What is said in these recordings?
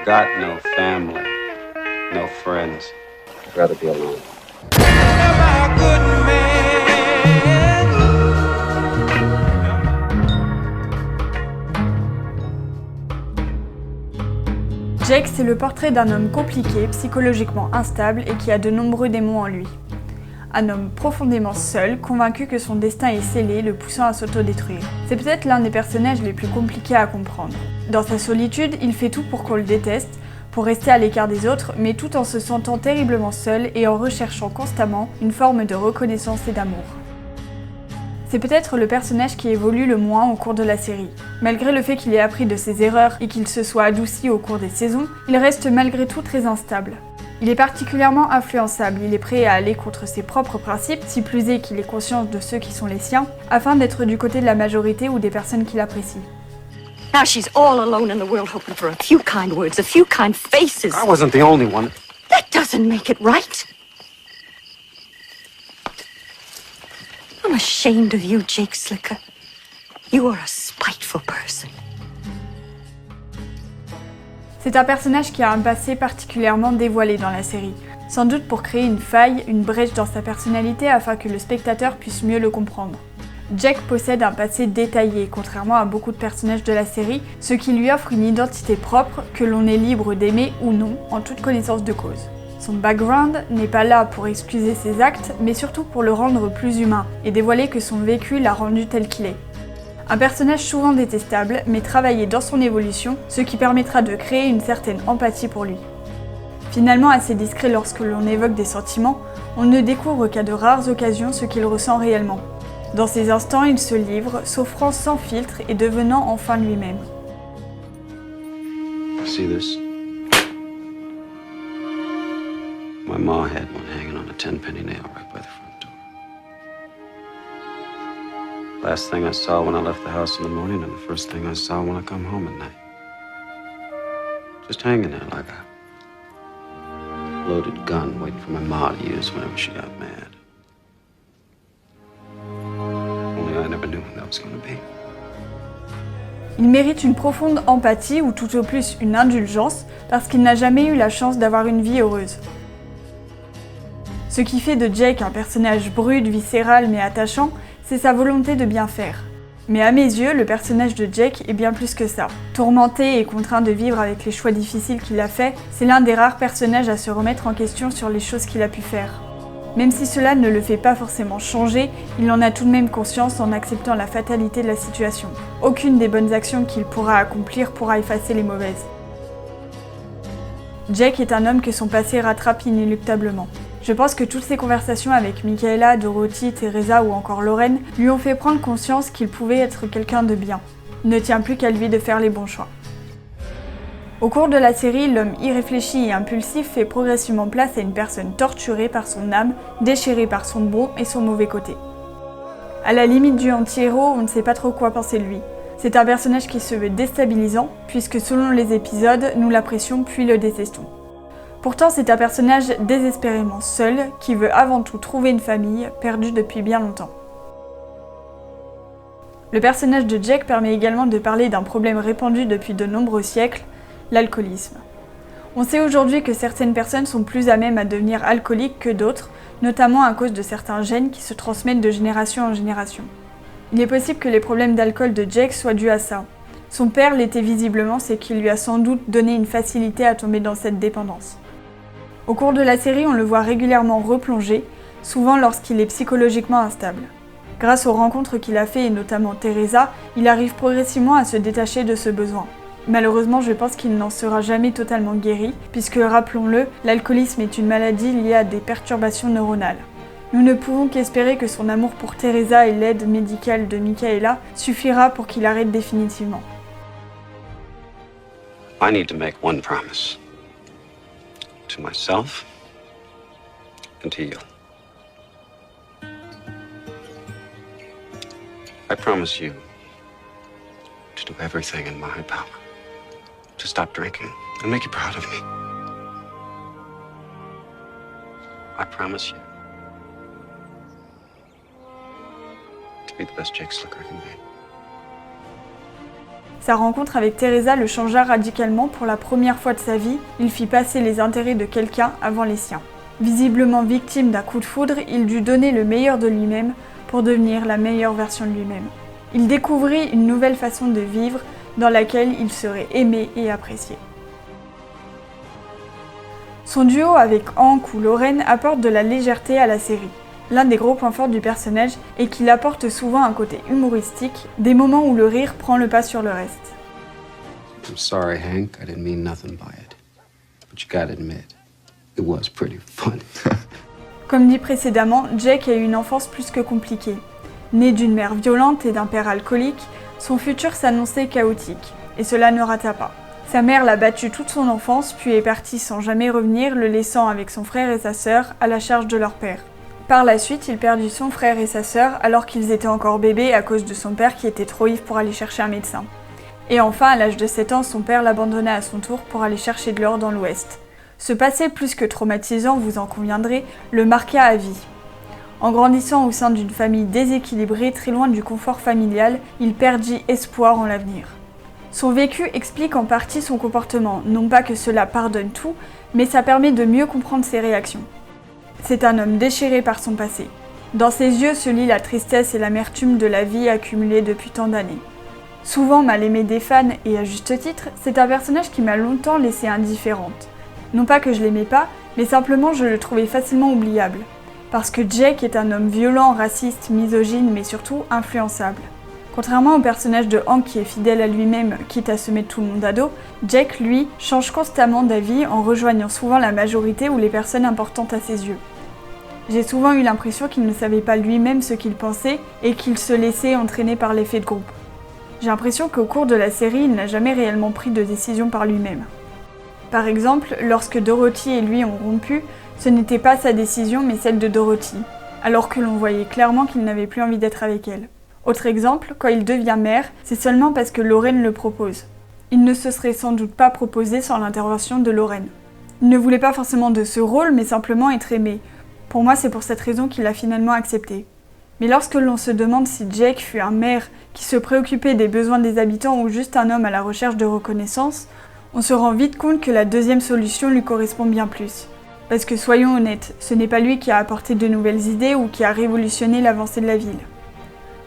got no family, no friends. I'd rather be alone. Jake, c'est le portrait d'un homme compliqué, psychologiquement instable et qui a de nombreux démons en lui. Un homme profondément seul, convaincu que son destin est scellé, le poussant à s'autodétruire. C'est peut-être l'un des personnages les plus compliqués à comprendre. Dans sa solitude, il fait tout pour qu'on le déteste, pour rester à l'écart des autres, mais tout en se sentant terriblement seul et en recherchant constamment une forme de reconnaissance et d'amour. C'est peut-être le personnage qui évolue le moins au cours de la série. Malgré le fait qu'il ait appris de ses erreurs et qu'il se soit adouci au cours des saisons, il reste malgré tout très instable. Il est particulièrement influençable, il est prêt à aller contre ses propres principes, si plus est qu'il ait conscience de ceux qui sont les siens, afin d'être du côté de la majorité ou des personnes qu'il apprécie. Now she's all alone in the world hoping for a few kind words, a few kind faces. I wasn't the only one. That doesn't make it right. I'm ashamed of you, Jake Slicker. You are a spiteful person. C'est un personnage qui a un passé particulièrement dévoilé dans la série, sans doute pour créer une faille, une brèche dans sa personnalité afin que le spectateur puisse mieux le comprendre. Jake possède un passé détaillé, contrairement à beaucoup de personnages de la série, ce qui lui offre une identité propre que l'on est libre d'aimer ou non, en toute connaissance de cause. Son background n'est pas là pour excuser ses actes, mais surtout pour le rendre plus humain et dévoiler que son vécu l'a rendu tel qu'il est. Un personnage souvent détestable, mais travaillé dans son évolution, ce qui permettra de créer une certaine empathie pour lui. Finalement assez discret lorsque l'on évoque des sentiments, on ne découvre qu'à de rares occasions ce qu'il ressent réellement. Dans ces instants, il se livre, s'offrant sans filtre et devenant enfin lui-même. See this? My ma had one hanging on a 10-penny nail right by the front door. Last thing I saw when I left the house in the morning and the first thing I saw when I come home at night. Just hanging there like a loaded gun waiting for my ma to use whenever she got mad. Only I never knew when that was going to be. Il mérite une profonde empathie ou tout au plus une indulgence parce qu'il n'a jamais eu la chance d'avoir une vie heureuse. Ce qui fait de Jake un personnage brut, viscéral mais attachant, c'est sa volonté de bien faire. Mais à mes yeux, le personnage de Jake est bien plus que ça. Tourmenté et contraint de vivre avec les choix difficiles qu'il a faits, c'est l'un des rares personnages à se remettre en question sur les choses qu'il a pu faire. Même si cela ne le fait pas forcément changer, il en a tout de même conscience en acceptant la fatalité de la situation. Aucune des bonnes actions qu'il pourra accomplir pourra effacer les mauvaises. Jake est un homme que son passé rattrape inéluctablement. Je pense que toutes ces conversations avec Michaela, Dorothy, Teresa ou encore Lorraine lui ont fait prendre conscience qu'il pouvait être quelqu'un de bien. Il ne tient plus qu'à lui de faire les bons choix. Au cours de la série, l'homme irréfléchi et impulsif fait progressivement place à une personne torturée par son âme, déchirée par son bon et son mauvais côté. À la limite du anti-héros, on ne sait pas trop quoi penser de lui. C'est un personnage qui se veut déstabilisant, puisque selon les épisodes, nous l'apprécions puis le détestons. Pourtant, c'est un personnage désespérément seul, qui veut avant tout trouver une famille, perdue depuis bien longtemps. Le personnage de Jake permet également de parler d'un problème répandu depuis de nombreux siècles, l'alcoolisme. On sait aujourd'hui que certaines personnes sont plus à même à devenir alcooliques que d'autres, notamment à cause de certains gènes qui se transmettent de génération en génération. Il est possible que les problèmes d'alcool de Jake soient dus à ça. Son père l'était visiblement, c'est qu'il lui a sans doute donné une facilité à tomber dans cette dépendance. Au cours de la série, on le voit régulièrement replonger, souvent lorsqu'il est psychologiquement instable. Grâce aux rencontres qu'il a faites, et notamment Teresa, il arrive progressivement à se détacher de ce besoin. Malheureusement, je pense qu'il n'en sera jamais totalement guéri, puisque, rappelons-le, l'alcoolisme est une maladie liée à des perturbations neuronales. Nous ne pouvons qu'espérer que son amour pour Teresa et l'aide médicale de Michaela suffira pour qu'il arrête définitivement. I need to make one promise. To myself and to you. I promise you to do everything in my power to stop drinking and make you proud of me. I promise you to be the best Jake Slicker can be. Sa rencontre avec Teresa le changea radicalement. Pour la première fois de sa vie, il fit passer les intérêts de quelqu'un avant les siens. Visiblement victime d'un coup de foudre, il dut donner le meilleur de lui-même pour devenir la meilleure version de lui-même. Il découvrit une nouvelle façon de vivre dans laquelle il serait aimé et apprécié. Son duo avec Hank ou Lauren apporte de la légèreté à la série. L'un des gros points forts du personnage est qu'il apporte souvent un côté humoristique, des moments où le rire prend le pas sur le reste. I'm sorry, Hank. I didn't mean nothing by it. But you gotta admit, it was pretty funny. Comme dit précédemment, Jake a eu une enfance plus que compliquée. Né d'une mère violente et d'un père alcoolique, son futur s'annonçait chaotique, et cela ne rata pas. Sa mère l'a battu toute son enfance, puis est partie sans jamais revenir, le laissant avec son frère et sa sœur à la charge de leur père. Par la suite, il perdit son frère et sa sœur alors qu'ils étaient encore bébés à cause de son père qui était trop ivre pour aller chercher un médecin. Et enfin, à l'âge de 7 ans, son père l'abandonna à son tour pour aller chercher de l'or dans l'Ouest. Ce passé plus que traumatisant, vous en conviendrez, le marqua à vie. En grandissant au sein d'une famille déséquilibrée, très loin du confort familial, il perdit espoir en l'avenir. Son vécu explique en partie son comportement, non pas que cela pardonne tout, mais ça permet de mieux comprendre ses réactions. C'est un homme déchiré par son passé. Dans ses yeux se lit la tristesse et l'amertume de la vie accumulée depuis tant d'années. Souvent mal aimé des fans, et à juste titre, c'est un personnage qui m'a longtemps laissée indifférente. Non pas que je l'aimais pas, mais simplement je le trouvais facilement oubliable. Parce que Jake est un homme violent, raciste, misogyne, mais surtout influençable. Contrairement au personnage de Hank qui est fidèle à lui-même, quitte à se mettre tout le monde à dos, Jake, lui, change constamment d'avis en rejoignant souvent la majorité ou les personnes importantes à ses yeux. J'ai souvent eu l'impression qu'il ne savait pas lui-même ce qu'il pensait et qu'il se laissait entraîner par l'effet de groupe. J'ai l'impression qu'au cours de la série, il n'a jamais réellement pris de décision par lui-même. Par exemple, lorsque Dorothy et lui ont rompu, ce n'était pas sa décision mais celle de Dorothy, alors que l'on voyait clairement qu'il n'avait plus envie d'être avec elle. Autre exemple, quand il devient maire, c'est seulement parce que Lauren le propose. Il ne se serait sans doute pas proposé sans l'intervention de Lauren. Il ne voulait pas forcément de ce rôle, mais simplement être aimé. Pour moi, c'est pour cette raison qu'il l'a finalement accepté. Mais lorsque l'on se demande si Jake fut un maire qui se préoccupait des besoins des habitants ou juste un homme à la recherche de reconnaissance, on se rend vite compte que la deuxième solution lui correspond bien plus. Parce que soyons honnêtes, ce n'est pas lui qui a apporté de nouvelles idées ou qui a révolutionné l'avancée de la ville.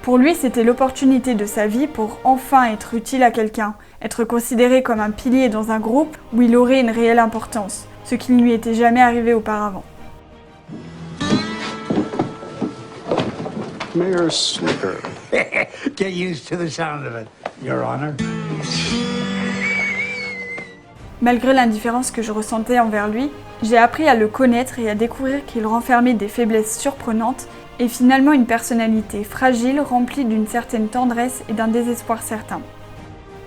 Pour lui, c'était l'opportunité de sa vie pour enfin être utile à quelqu'un, être considéré comme un pilier dans un groupe où il aurait une réelle importance, ce qui ne lui était jamais arrivé auparavant. Mayor Slicker. Get used to the sound of it, Your Honor. Malgré l'indifférence que je ressentais envers lui, j'ai appris à le connaître et à découvrir qu'il renfermait des faiblesses surprenantes et finalement une personnalité fragile remplie d'une certaine tendresse et d'un désespoir certain.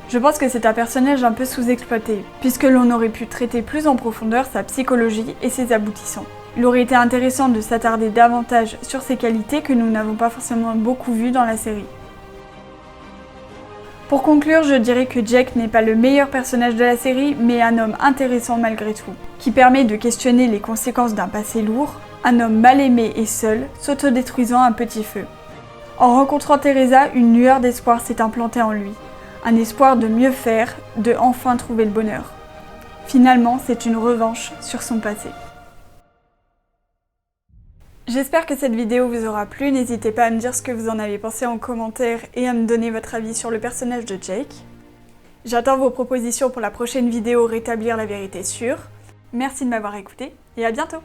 Je pense que c'est un personnage un peu sous-exploité, puisque l'on aurait pu traiter plus en profondeur sa psychologie et ses aboutissants. Il aurait été intéressant de s'attarder davantage sur ses qualités que nous n'avons pas forcément beaucoup vues dans la série. Pour conclure, je dirais que Jake n'est pas le meilleur personnage de la série, mais un homme intéressant malgré tout, qui permet de questionner les conséquences d'un passé lourd, un homme mal aimé et seul, s'autodétruisant un petit feu. En rencontrant Teresa, une lueur d'espoir s'est implantée en lui, un espoir de mieux faire, de enfin trouver le bonheur. Finalement, c'est une revanche sur son passé. J'espère que cette vidéo vous aura plu, n'hésitez pas à me dire ce que vous en avez pensé en commentaire et à me donner votre avis sur le personnage de Jake. J'attends vos propositions pour la prochaine vidéo Rétablir la vérité sûre. Merci de m'avoir écouté et à bientôt!